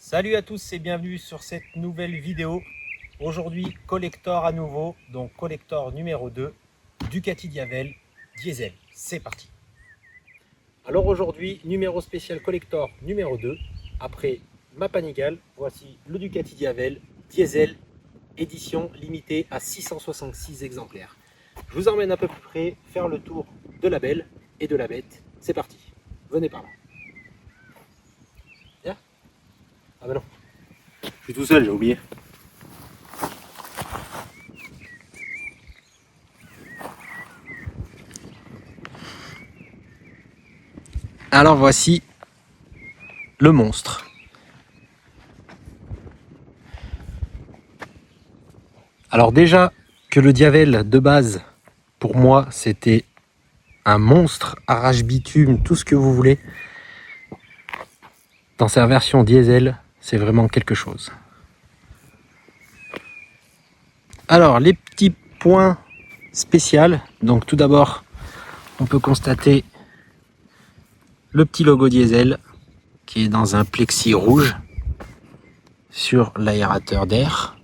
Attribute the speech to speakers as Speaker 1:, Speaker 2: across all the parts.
Speaker 1: Salut à tous et bienvenue sur cette nouvelle vidéo. Aujourd'hui, collector à nouveau, donc collector numéro 2, Ducati Diavel Diesel. C'est parti. Alors aujourd'hui, numéro spécial collector numéro 2. Après ma Panigale, voici le Ducati Diavel Diesel, édition limitée à 666 exemplaires. Je vous emmène à peu près faire le tour de la belle et de la bête. C'est parti. Venez par là. Viens. Ah bah non. Je suis tout seul, j'ai oublié. Alors voici le monstre. Alors déjà que le Diavel de base, pour moi, c'était un monstre, arrache bitume, tout ce que vous voulez. Dans sa version diesel, c'est vraiment quelque chose. Alors les petits points spéciaux. Donc tout d'abord, on peut constater le petit logo diesel qui est dans un plexi rouge sur l'aérateur d'air.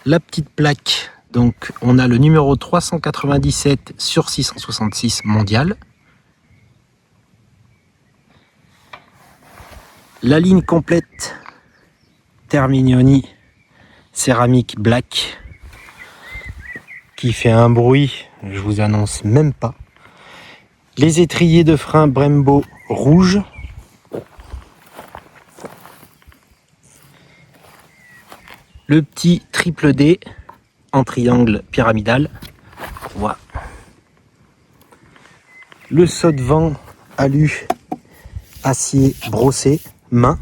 Speaker 1: La petite plaque, donc on a le numéro 397 sur 666 mondial. La ligne complète Terminioni céramique black qui fait un bruit, je vous annonce même pas. Les étriers de frein Brembo rouge. Le petit triple D en triangle pyramidal. Voilà. Le saut de vent alu acier brossé main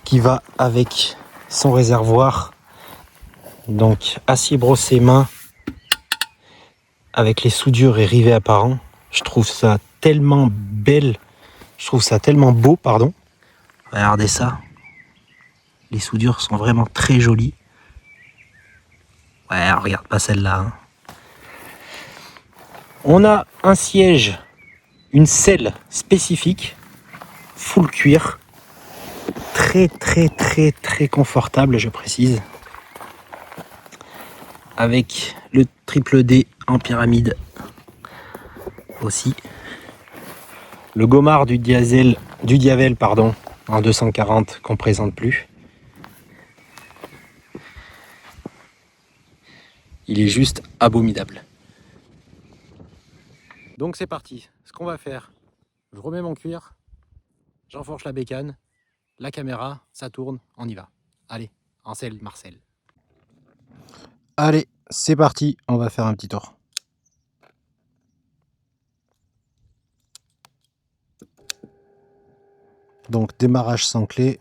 Speaker 1: qui va avec son réservoir. Donc acier brossé main avec les soudures et rivets apparents. Je trouve ça tellement belle, je trouve ça tellement beau, pardon. Regardez ça. Les soudures sont vraiment très jolies. Ouais, regarde pas celle-là. Hein. On a un siège, une selle spécifique, full cuir. Très confortable, je précise. Avec le triple D en pyramide aussi. Le gommard du Diavel pardon, en 240 qu'on présente plus. Il est juste abominable. Donc c'est parti. Ce qu'on va faire, je remets mon cuir, j'enfourche la bécane, la caméra, ça tourne, on y va. Allez, Ansel, Marcel. Allez, c'est parti, on va faire un petit tour. Donc démarrage sans clé.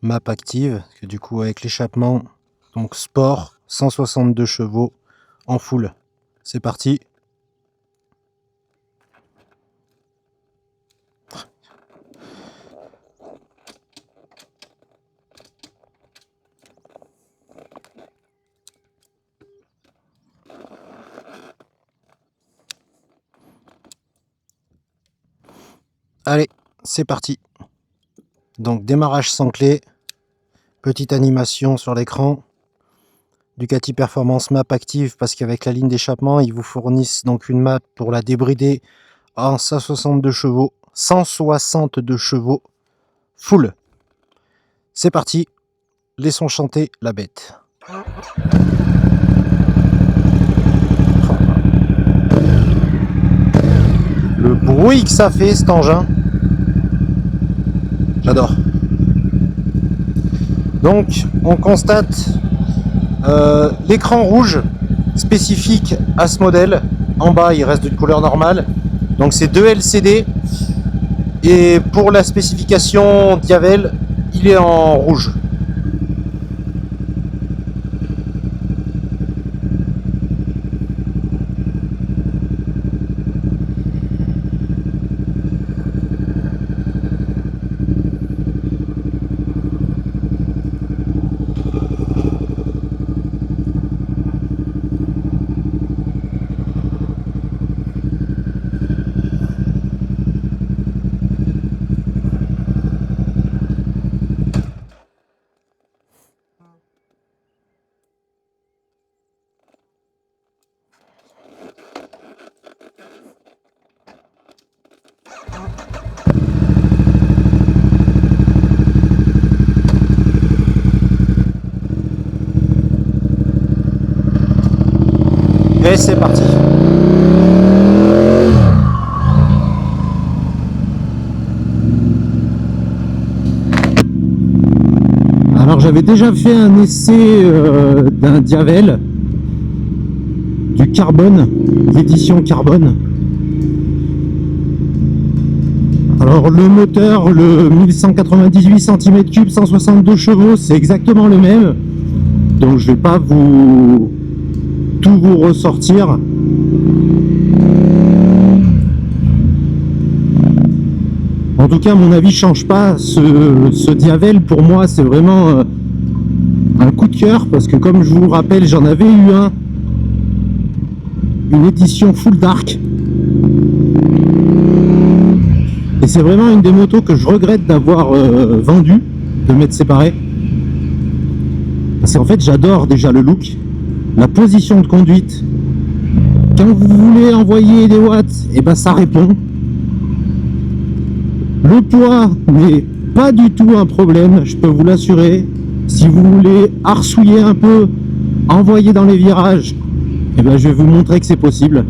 Speaker 1: Map active, que du coup avec l'échappement, donc sport, 162 chevaux en full. C'est parti. Allez, c'est parti. Donc démarrage sans clé, petite animation sur l'écran. Ducati Performance Map active parce qu'avec la ligne d'échappement, ils vous fournissent donc une map pour la débrider en 162 chevaux, 162 chevaux full. C'est parti, laissons chanter la bête. Le bruit que ça fait cet engin, j'adore. Donc on constate l'écran rouge spécifique à ce modèle. En bas il reste d'une couleur normale, donc c'est 2 LCD, et pour la spécification Diavel il est en rouge. Et c'est parti. Alors j'avais déjà fait un essai d'un Diavel, du Carbone, l'édition Carbone. Alors le moteur, le 1198 cm3, 162 chevaux, c'est exactement le même. Donc je vais pas tout vous ressortir. En tout cas, mon avis change pas. Ce Diavel, pour moi, c'est vraiment un coup de cœur, parce que comme je vous le rappelle, j'en avais eu une édition full dark. Et c'est vraiment une des motos que je regrette d'avoir vendue, de m'être séparé. Parce qu'en fait, j'adore déjà le look, la position de conduite. Quand vous voulez envoyer des watts, et ben ça répond. Le poids n'est pas du tout un problème, je peux vous l'assurer. Si vous voulez arsouiller un peu, envoyer dans les virages, et ben je vais vous montrer que c'est possible.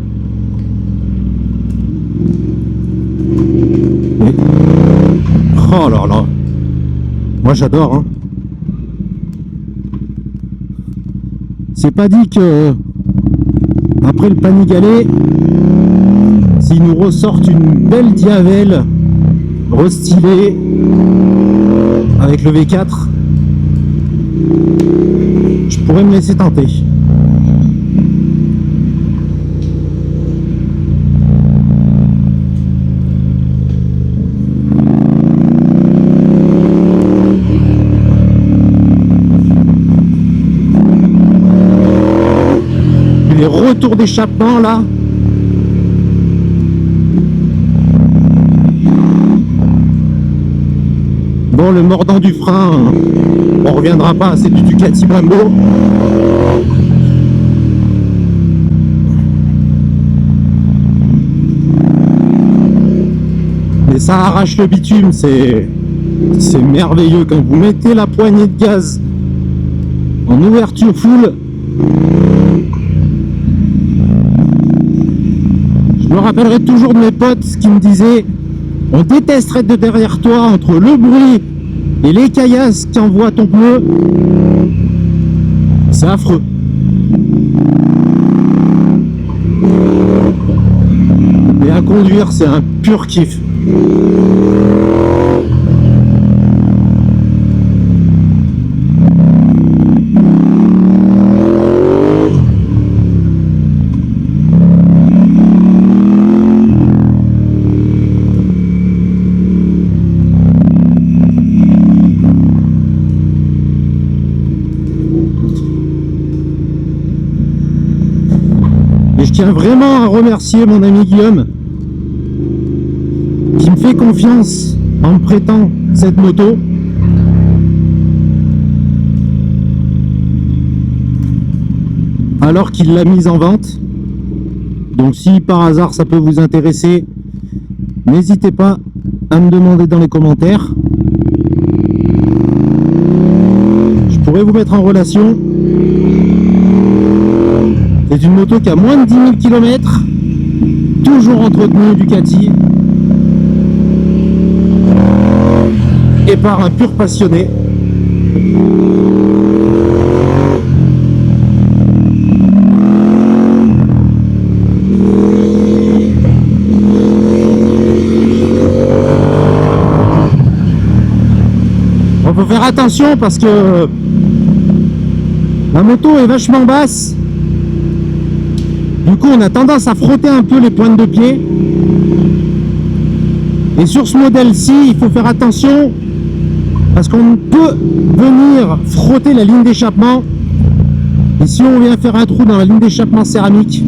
Speaker 1: Et... oh là là, moi j'adore, hein. C'est pas dit que après le Panigale, s'ils nous ressortent une belle Diavel restylée avec le V4, je pourrais me laisser tenter. Les retours d'échappement là, bon, le mordant du frein, on reviendra pas, c'est du Ducati Brembo. Mais ça arrache le bitume, c'est merveilleux. Quand vous mettez la poignée de gaz en ouverture full, je me rappellerai toujours de mes potes qui me disaient: on détesterait de derrière toi, entre le bruit et les caillasses qui envoient ton pneu, c'est affreux. Mais à conduire, c'est un pur kiff. Et je tiens vraiment à remercier mon ami Guillaume qui me fait confiance en me prêtant cette moto. Alors qu'il l'a mise en vente. Donc si par hasard ça peut vous intéresser, n'hésitez pas à me demander dans les commentaires. Je pourrais vous mettre en relation. C'est une moto qui a moins de 10 000 km, toujours entretenue Ducati, et par un pur passionné. On peut faire attention parce que la moto est vachement basse. Du coup, on a tendance à frotter un peu les pointes de pied. Et sur ce modèle-ci, il faut faire attention parce qu'on peut venir frotter la ligne d'échappement. Et si on vient faire un trou dans la ligne d'échappement céramique,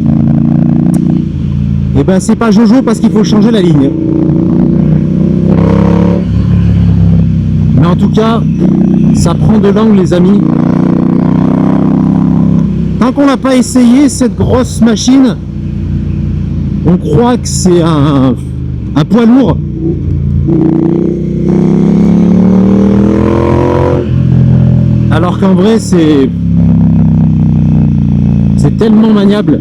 Speaker 1: et ben c'est pas Jojo parce qu'il faut changer la ligne. Mais en tout cas, ça prend de l'angle, les amis. Tant qu'on l'a pas essayé, cette grosse machine, on croit que c'est un poids lourd. Alors qu'en vrai, c'est C'est tellement maniable.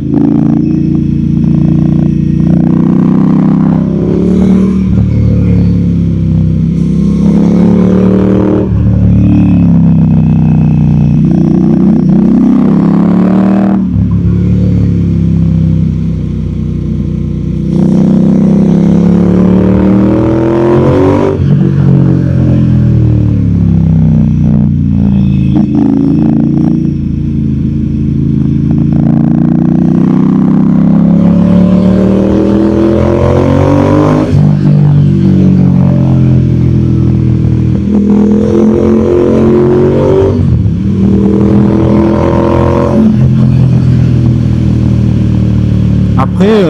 Speaker 1: Après,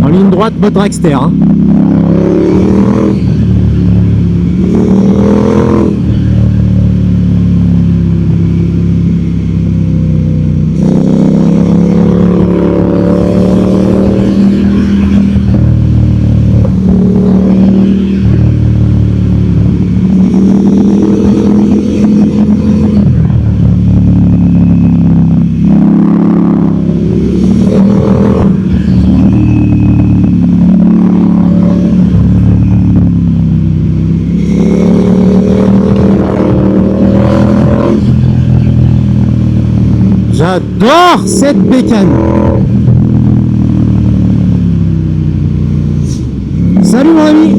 Speaker 1: en ligne droite, mode dragster. Hein. J'adore cette bécane. Salut mon ami.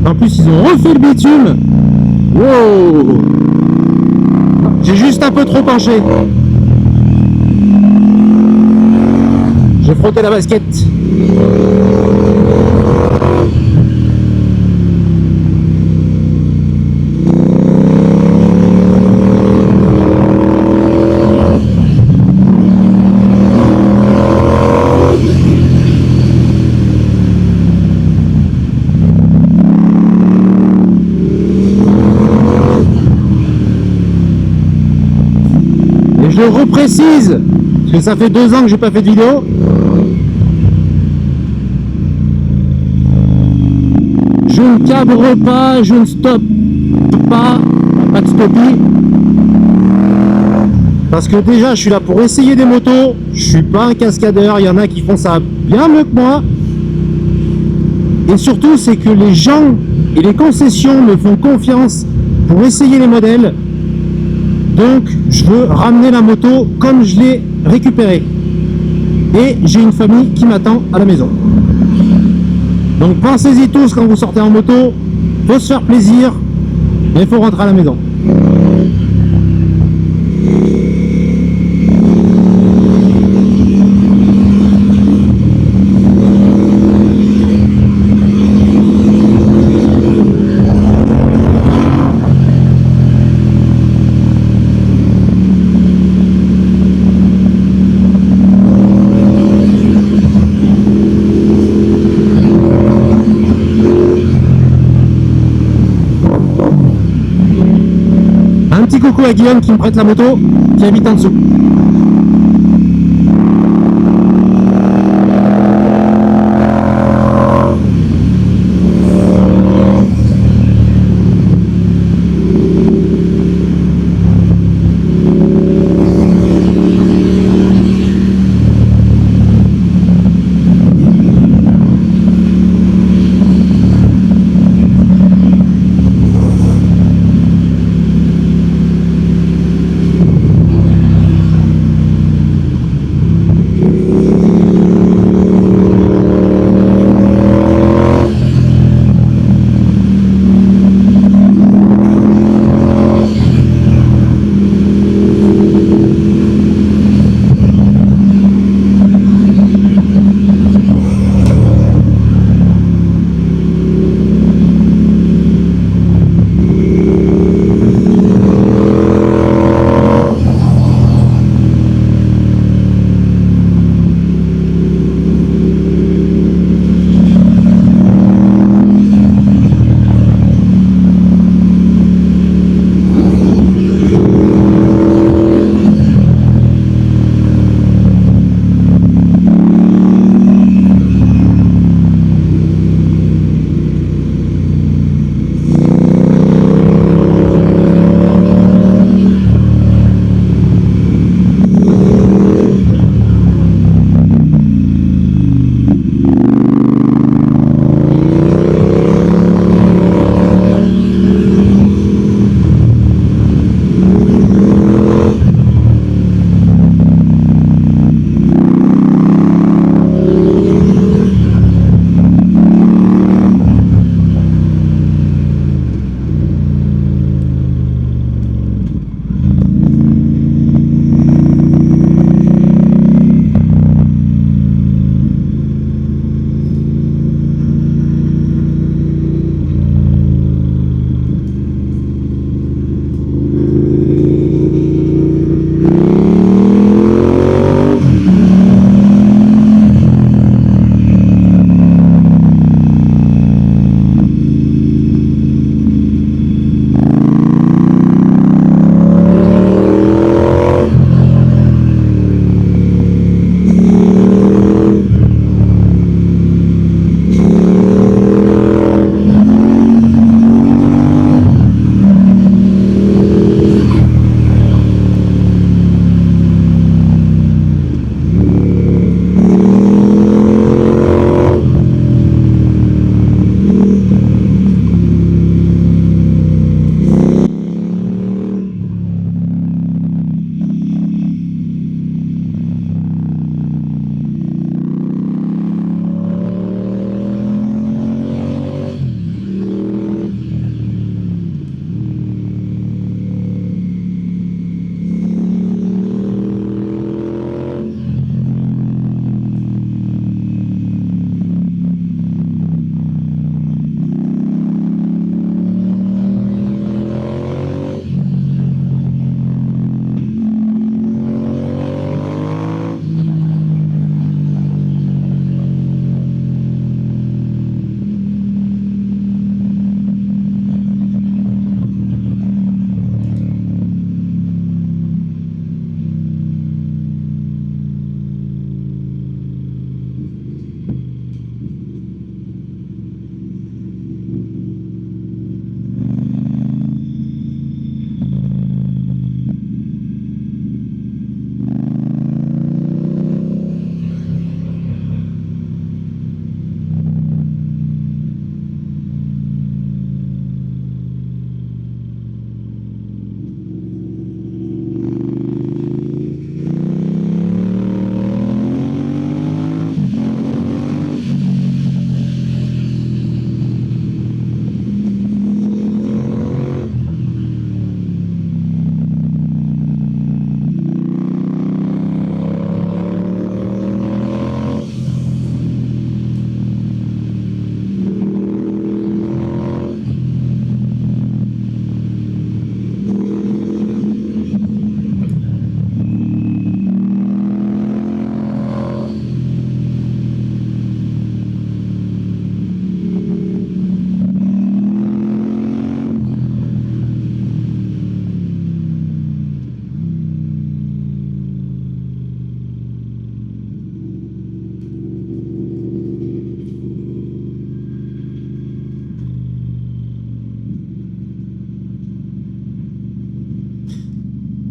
Speaker 1: En plus ils ont refait le bitume. Wow. J'ai juste un peu trop penché. J'ai frotté la basket. Je reprécise, parce que ça fait 2 ans que j'ai pas fait de vidéo. Je ne cabre pas, je ne stoppe pas, pas de stoppie. Parce que déjà, je suis là pour essayer des motos. Je suis pas un cascadeur, il y en a qui font ça bien mieux que moi. Et surtout, c'est que les gens et les concessions me font confiance pour essayer les modèles. Donc, je veux ramener la moto comme je l'ai récupérée. Et j'ai une famille qui m'attend à la maison. Donc, pensez-y tous quand vous sortez en moto. Faut se faire plaisir, mais il faut rentrer à la maison. Un petit coucou à Guillaume qui me prête la moto, qui habite en dessous.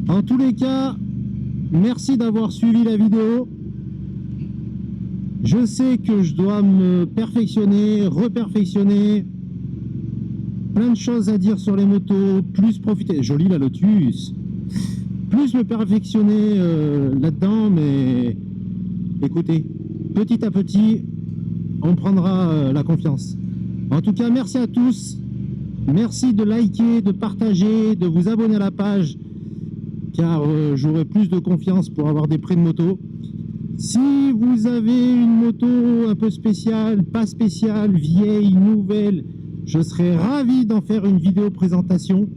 Speaker 2: En tous les cas, merci d'avoir suivi la vidéo. Je sais que je dois me perfectionner, reperfectionner. Plein de choses à dire sur les motos, plus profiter. Jolie la Lotus. Plus me perfectionner là-dedans, mais écoutez, petit à petit, on prendra la confiance. En tout cas, merci à tous. Merci de liker, de partager, de vous abonner à la page, car j'aurai plus de confiance pour avoir des prix de moto. Si vous avez une moto un peu spéciale, pas spéciale, vieille, nouvelle, je serai ravi d'en faire une vidéo présentation.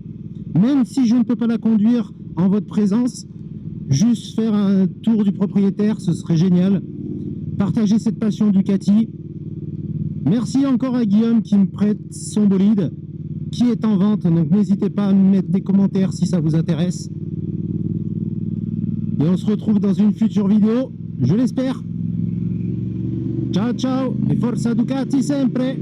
Speaker 2: Même si je ne peux pas la conduire en votre présence, juste faire un tour du propriétaire, ce serait génial. Partagez cette passion Ducati. Merci encore à Guillaume qui me prête son bolide, qui est en vente, donc n'hésitez pas à me mettre des commentaires si ça vous intéresse. Et on se retrouve dans une future vidéo, je l'espère. Ciao ciao et forza Ducati sempre!